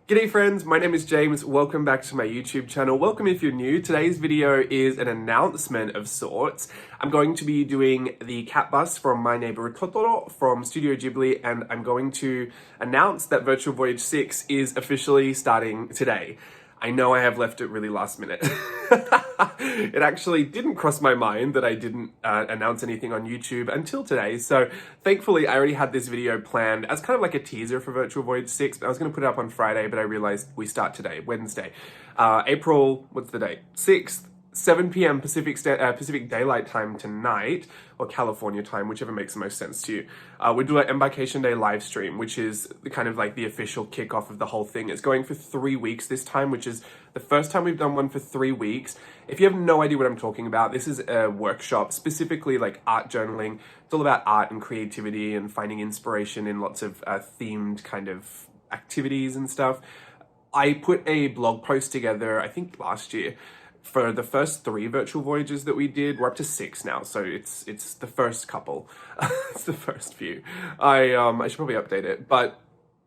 G'day friends, my name is James. Welcome back to my YouTube channel. Welcome if you're new. Today's video is an announcement of sorts. I'm going to be doing the cat bus from My Neighbor Totoro from Studio Ghibli, and I'm going to announce that Virtual Voyage 6 is officially starting today. I know I have left it really last minute. It actually didn't cross my mind that I didn't announce anything on YouTube until today. So thankfully I already had this video planned as kind of like a teaser for Virtual Voyage 6. I was going to put it up on Friday, but I realized we start today, Wednesday. April, what's the date? 6th. 7 p.m. Pacific Daylight Time tonight, or California time, whichever makes the most sense to you. We do an Embarkation Day live stream, which is kind of like the official kickoff of the whole thing. It's going for 3 weeks this time, which is the first time we've done one for 3 weeks. If you have no idea what I'm talking about, this is a workshop, specifically like art journaling. It's all about art and creativity and finding inspiration in lots of themed kind of activities and stuff. I put a blog post together, I think last year, for the first 3 virtual voyages that we did. We're up to 6 now, so it's the first couple. It's the first few. I should probably update it, but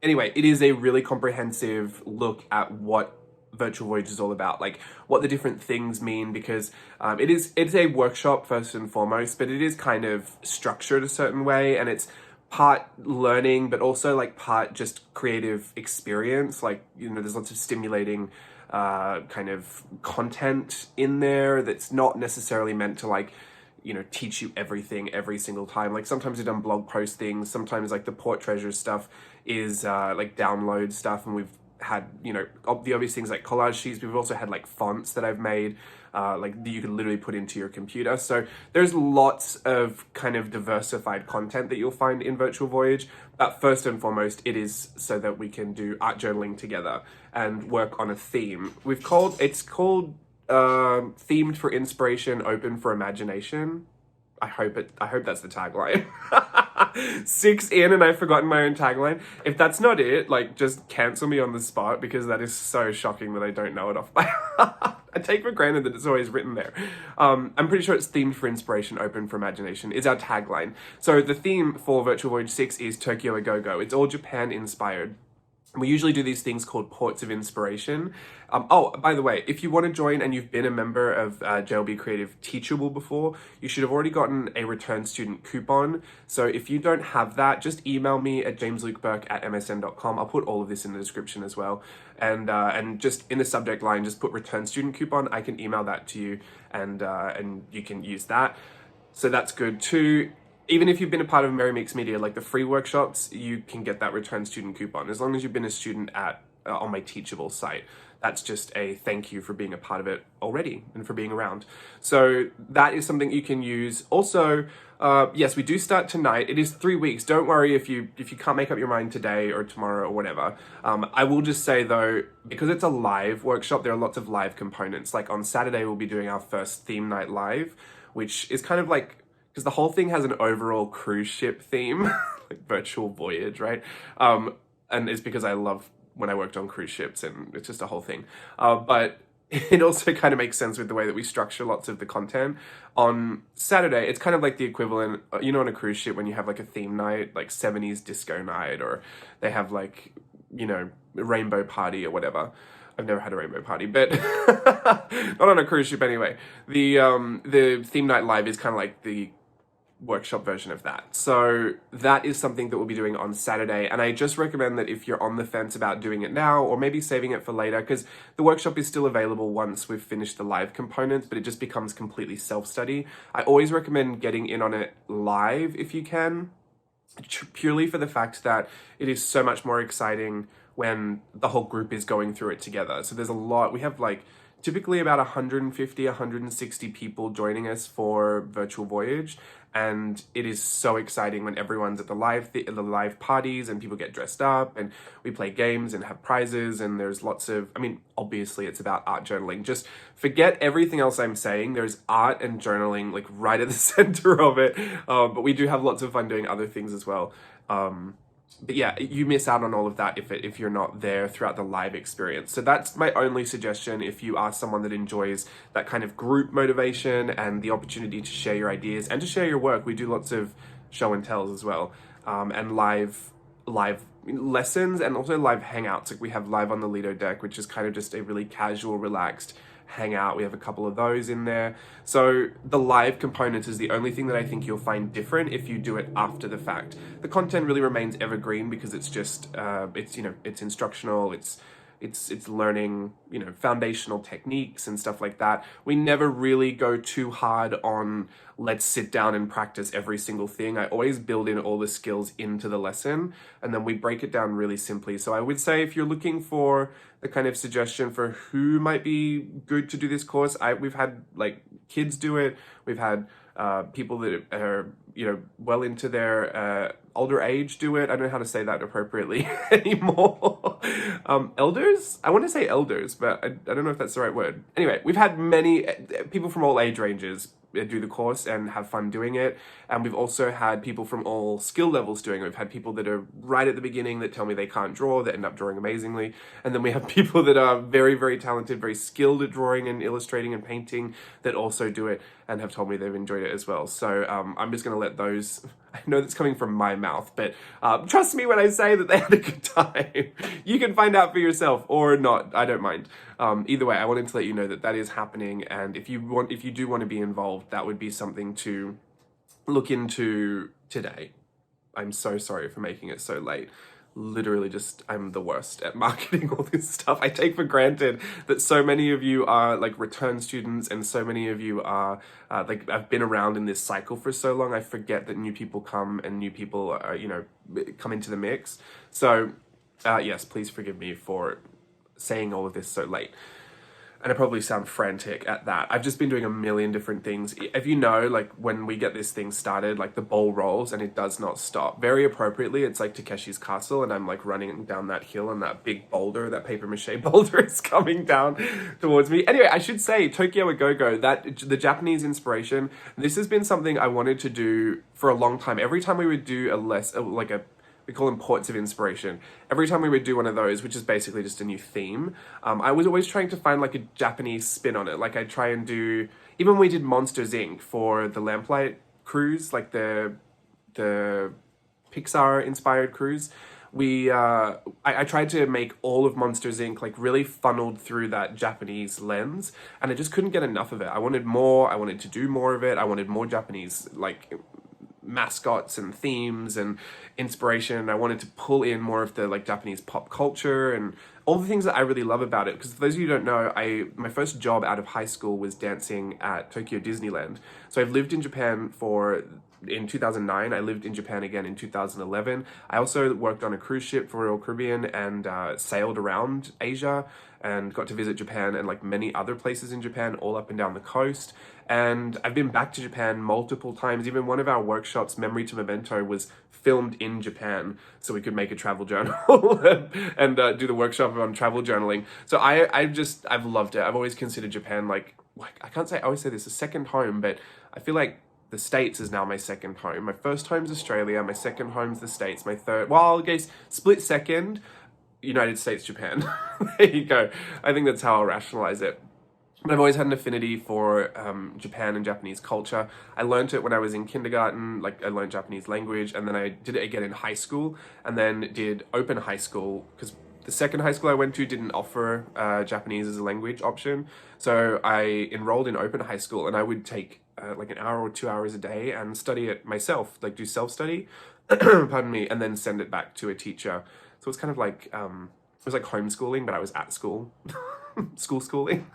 anyway, it is a really comprehensive look at what Virtual Voyage is all about, like what the different things mean, because it's a workshop first and foremost, but it is kind of structured a certain way, and it's part learning, but also like part just creative experience. Like, you know, there's lots of stimulating kind of content in there that's not necessarily meant to, like, you know, teach you everything every single time. Like sometimes we've done blog post things, sometimes like the port treasures stuff is like download stuff, and we've had, you know, the obvious things like collage sheets. We've also had like fonts that I've made like that you can literally put into your computer. So there's lots of kind of diversified content that you'll find in Virtual Voyage. But first and foremost, it is so that we can do art journaling together and work on a theme. It's called Themed for Inspiration, Open for Imagination. I hope that's the tagline. 6 in and I've forgotten my own tagline. If that's not it, like, just cancel me on the spot, because that is so shocking that I don't know it off by heart. I take for granted that it's always written there. I'm pretty sure it's Themed for Inspiration, Open for Imagination is our tagline. So the theme for Virtual Voyage 6 is Tokyo a Gogo. It's all Japan inspired. We usually do these things called Ports of Inspiration. Oh, by the way, if you want to join and you've been a member of JLB Creative Teachable before, you should have already gotten a return student coupon. So if you don't have that, just email me at jameslukeburke@msn.com. I'll put all of this in the description as well. And just in the subject line, just put return student coupon. I can email that to you, and you can use that. So that's good too. Even if you've been a part of Merry Mix Media, like the free workshops, you can get that return student coupon as long as you've been a student at on my Teachable site. That's just a thank you for being a part of it already and for being around. So that is something you can use. Also, yes, we do start tonight. It is 3 weeks. Don't worry if you can't make up your mind today or tomorrow or whatever. I will just say though, because it's a live workshop, there are lots of live components. Like on Saturday, we'll be doing our first theme night live, which is kind of like, because the whole thing has an overall cruise ship theme, like Virtual Voyage, right? And it's because I love when I worked on cruise ships, and it's just a whole thing. But it also kind of makes sense with the way that we structure lots of the content. On Saturday, it's kind of like the equivalent, you know, on a cruise ship when you have like a theme night, like 70s disco night, or they have like, you know, a rainbow party or whatever. I've never had a rainbow party, but not on a cruise ship anyway. The theme night live is kind of like the workshop version of that. So that is something that we'll be doing on Saturday, and I just recommend that if you're on the fence about doing it now, or maybe saving it for later, because the workshop is still available once we've finished the live components, but it just becomes completely self-study. I always recommend getting in on it live if you can, purely for the fact that it is so much more exciting when the whole group is going through it together. So there's a lot, we have like typically about 150, 160 people joining us for Virtual Voyage. And it is so exciting when everyone's at the live parties and people get dressed up and we play games and have prizes, and there's lots of, I mean, obviously it's about art journaling. Just forget everything else I'm saying. There's art and journaling like right at the center of it. But we do have lots of fun doing other things as well. But yeah, you miss out on all of that if you're not there throughout the live experience. So that's my only suggestion if you are someone that enjoys that kind of group motivation and the opportunity to share your ideas and to share your work. We do lots of show and tells as well, and live live lessons and also live hangouts. Like we have live on the Lido deck, which is kind of just a really casual, relaxed hangout. We have a couple of those in there. So the live component is the only thing that I think you'll find different if you do it after the fact. The content really remains evergreen because it's just it's instructional, it's learning, foundational techniques and stuff like that. We never really go too hard on let's sit down and practice every single thing. I always build in all the skills into the lesson, and then we break it down really simply. So I would say if you're looking for the kind of suggestion for who might be good to do this course, we've had like kids do it. We've had people that are well into their older age do it. I don't know how to say that appropriately anymore. Elders? I want to say elders, but I don't know if that's the right word. Anyway, we've had many people from all age ranges do the course and have fun doing it. And we've also had people from all skill levels doing it. We've had people that are right at the beginning that tell me they can't draw, that end up drawing amazingly. And then we have people that are very, very talented, very skilled at drawing and illustrating and painting that also do it and have told me they've enjoyed it as well. So I'm just going to let those, I know that's coming from my mouth, but trust me when I say that they had a good time. You can find out for yourself or not, I don't mind. Either way, I wanted to let you know that that is happening, and if you do want to be involved, that would be something to look into today. I'm so sorry for making it so late. Literally I'm the worst at marketing all this stuff. I take for granted that so many of you are like return students and so many of you are I've been around in this cycle for so long. I forget that new people come and new people are, come into the mix. So yes, please forgive me for saying all of this so late. And I probably sound frantic at that. I've just been doing a million different things. If you know, like when we get this thing started, like the ball rolls and it does not stop. Very appropriately, it's like Takeshi's Castle and I'm like running down that hill and that big boulder, that paper mache boulder is coming down towards me. Anyway, I should say Tokyo a Gogo, the Japanese inspiration, this has been something I wanted to do for a long time. Every time we would do we call them ports of inspiration. Every time we would do one of those, which is basically just a new theme, I was always trying to find like a Japanese spin on it. Like I'd try and do, even when we did Monsters Inc. for the Lamplight cruise, like the Pixar inspired cruise, I tried to make all of Monsters Inc. like really funneled through that Japanese lens, and I just couldn't get enough of it. I wanted more, I wanted to do more of it, I wanted more Japanese like mascots and themes and inspiration. I wanted to pull in more of the like Japanese pop culture and all the things that I really love about it. Because for those of you who don't know, my first job out of high school was dancing at Tokyo Disneyland. So I've lived in Japan in 2009, I lived in Japan again in 2011. I also worked on a cruise ship for Royal Caribbean and sailed around Asia and got to visit Japan and like many other places in Japan, all up and down the coast. And I've been back to Japan multiple times. Even one of our workshops, Memory to Memento, was filmed in Japan so we could make a travel journal and do the workshop on travel journaling. So I've loved it. I've always considered Japan like I can't say, I always say this, a second home, but I feel like the States is now my second home. My first home's Australia, my second home's the States, my third, well, I guess split second, United States, Japan. There you go. I think that's how I'll rationalize it. But I've always had an affinity for Japan and Japanese culture. I learned it when I was in kindergarten, like I learned Japanese language, and then I did it again in high school, and then did open high school, because the second high school I went to didn't offer Japanese as a language option. So I enrolled in open high school, and I would take like an hour or 2 hours a day and study it myself, like do self-study, pardon me, and then send it back to a teacher. So it's kind of like, it was like homeschooling, but I was at school. Schooling.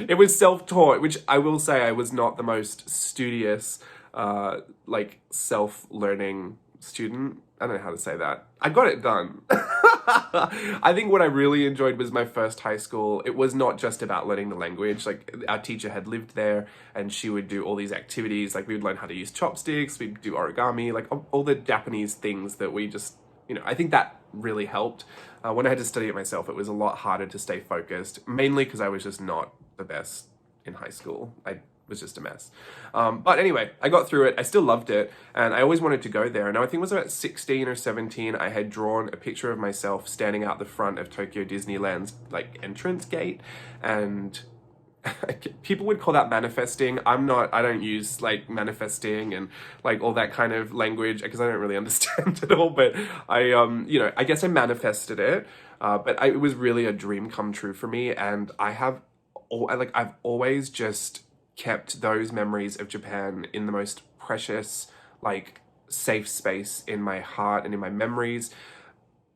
It was self-taught, which I will say I was not the most studious, like self-learning student. I don't know how to say that. I got it done. I think what I really enjoyed was my first high school. It was not just about learning the language. Like our teacher had lived there and she would do all these activities. Like we would learn how to use chopsticks, we'd do origami, like all the Japanese things that we just, I think that really helped. When I had to study it myself, it was a lot harder to stay focused, mainly because I was just not the best in high school. I was just a mess. But anyway, I got through it. I still loved it. And I always wanted to go there. And I think it was about 16 or 17, I had drawn a picture of myself standing out the front of Tokyo Disneyland's like entrance gate. And people would call that manifesting. I don't use like manifesting and like all that kind of language because I don't really understand it all, but I guess I manifested it. It was really a dream come true for me, and I've always just kept those memories of Japan in the most precious, like, safe space in my heart and in my memories.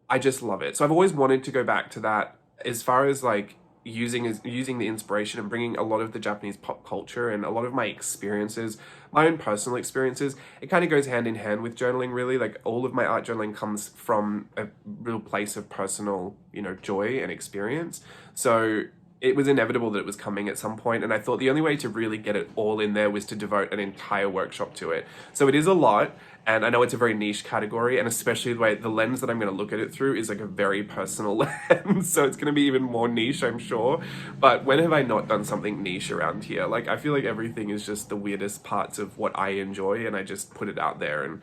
I just love it. So I've always wanted to go back to that as far as like using the inspiration and bringing a lot of the Japanese pop culture and a lot of my experiences, my own personal experiences. It kind of goes hand in hand with journaling, really. Like all of my art journaling comes from a real place of personal, joy and experience. So it was inevitable that it was coming at some point, and I thought the only way to really get it all in there was to devote an entire workshop to it. So it is a lot, and I know it's a very niche category, and especially the lens that I'm going to look at it through is like a very personal lens, so it's going to be even more niche, I'm sure. But when have I not done something niche around here? Like, I feel like everything is just the weirdest parts of what I enjoy, and I just put it out there and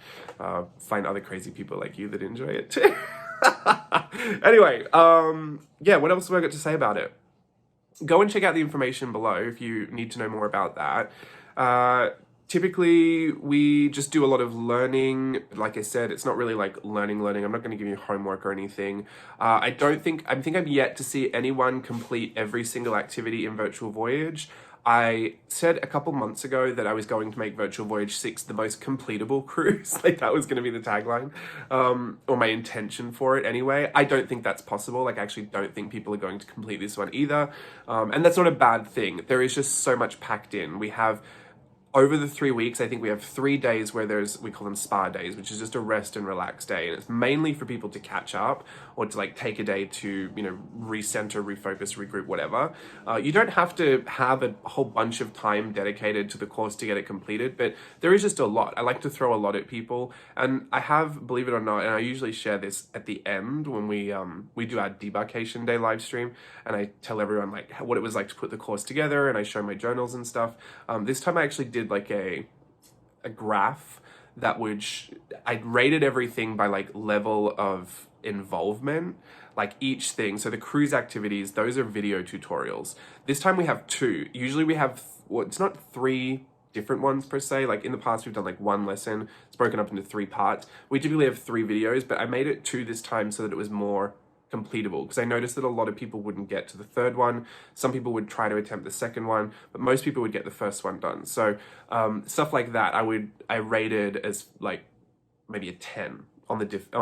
find other crazy people like you that enjoy it too. Anyway, what else have I got to say about it? Go and check out the information below if you need to know more about that. Typically, we just do a lot of learning. Like I said, it's not really like learning. I'm not going to give you homework or anything. I think I'm yet to see anyone complete every single activity in Virtual Voyage. I said a couple months ago that I was going to make Virtual Voyage 6 the most completable cruise. Like that was going to be the tagline, or my intention for it anyway. I don't think that's possible. Like I actually don't think people are going to complete this one either. And that's not a bad thing. There is just so much packed in. We have, over the 3 weeks, I think we have 3 days where we call them spa days, which is just a rest and relax day. And it's mainly for people to catch up or to like take a day to, recenter, refocus, regroup, whatever. You don't have to have a whole bunch of time dedicated to the course to get it completed, but there is just a lot. I like to throw a lot at people. And I have, believe it or not, and I usually share this at the end when we do our debarkation day live stream, and I tell everyone like what it was like to put the course together, and I show my journals and stuff. This time I actually did like a graph that I rated everything by like level of involvement, like each thing. So the cruise activities, those are video tutorials. This time we have 2. Usually we have, it's not 3 different ones per se. Like in the past we've done like 1 lesson. It's broken up into 3 parts. We typically have 3 videos, but I made it 2 this time so that it was more completable, because I noticed that a lot of people wouldn't get to the 3rd one. Some people would try to attempt the 2nd one, but most people would get the 1st one done. So stuff like that I rated as like maybe a 10 on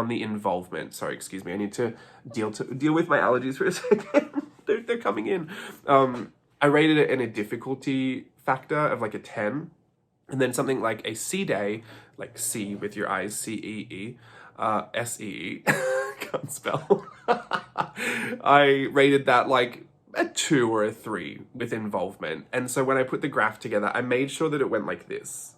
the involvement. Sorry, excuse me, I need to deal with my allergies for a second. they're coming in. I rated it in a difficulty factor of like a 10, and then something like a C day, like C with your eyes, C-E-E, S-E-E, can't spell. I rated that like a 2 or a 3 with involvement. And so when I put the graph together, I made sure that it went like this.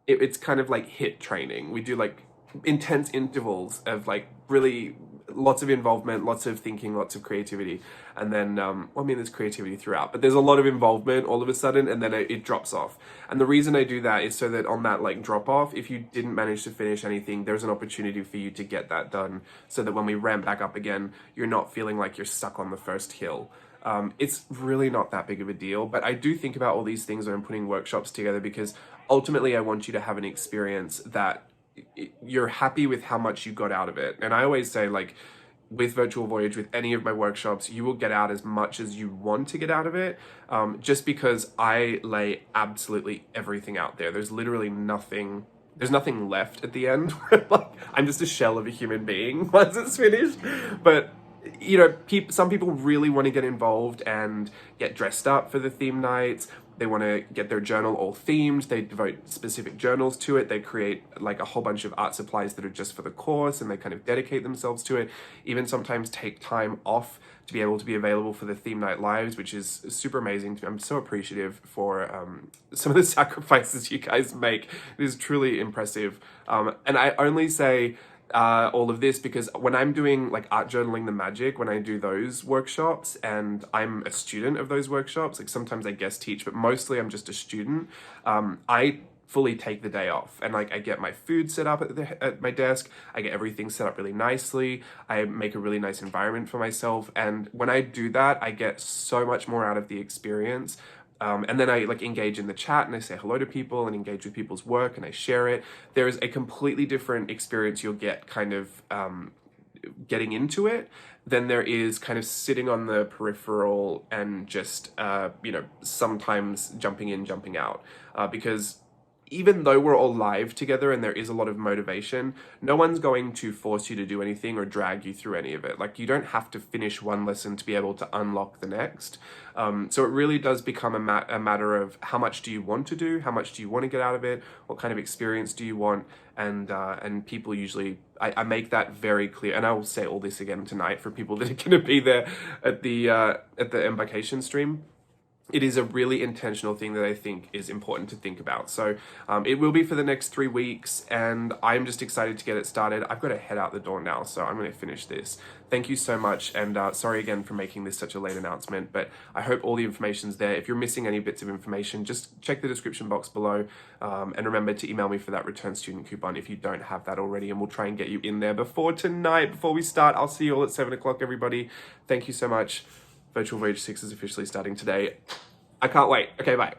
It's kind of like HIIT training. We do like intense intervals of like really lots of involvement, lots of thinking, lots of creativity. And then, there's creativity throughout, but there's a lot of involvement all of a sudden, and then it drops off. And the reason I do that is so that on that like drop off, if you didn't manage to finish anything, there's an opportunity for you to get that done, so that when we ramp back up again, you're not feeling like you're stuck on the first hill. It's really not that big of a deal, but I do think about all these things when I'm putting workshops together, because ultimately I want you to have an experience that you're happy with how much you got out of it. And I always say, like, with Virtual Voyage, with any of my workshops, you will get out as much as you want to get out of it, just because I lay absolutely everything out there. There's literally nothing, there's nothing left at the end. Like, I'm just a shell of a human being once it's finished. But some people really want to get involved and get dressed up for the theme nights. They want to get their journal all themed. They devote specific journals to it. They create like a whole bunch of art supplies that are just for the course, and they kind of dedicate themselves to it. Even sometimes take time off to be able to be available for the theme night lives, which is super amazing. I'm so appreciative for some of the sacrifices you guys make. It is truly impressive. And I only say all of this because when I'm doing like art journaling the magic, when I do those workshops and I'm a student of those workshops, like sometimes I guest teach, but mostly I'm just a student, I fully take the day off. And like I get my food set up at my desk, I get everything set up really nicely, I make a really nice environment for myself, and when I do that, I get so much more out of the experience. And then I like engage in the chat and I say hello to people and engage with people's work and I share it. There is a completely different experience you'll get kind of getting into it than there is kind of sitting on the peripheral and just, sometimes jumping in, jumping out. Because even though we're all live together and there is a lot of motivation, no one's going to force you to do anything or drag you through any of it. Like, you don't have to finish one lesson to be able to unlock the next. So it really does become a matter of how much do you want to do, how much do you want to get out of it, what kind of experience do you want, and people usually, I make that very clear, and I will say all this again tonight for people that are going to be there at the embarkation stream. It is a really intentional thing that I think is important to think about. So it will be for the next 3 weeks, and I'm just excited to get it started. I've got to head out the door now, so I'm going to finish this. Thank you so much, and sorry again for making this such a late announcement, but I hope all the information's there. If you're missing any bits of information, just check the description box below, and remember to email me for that return student coupon if you don't have that already, and we'll try and get you in there before tonight, before we start. I'll see you all at 7 o'clock, everybody. Thank you so much. Virtual Voyage 6 is officially starting today. I can't wait. Okay, bye.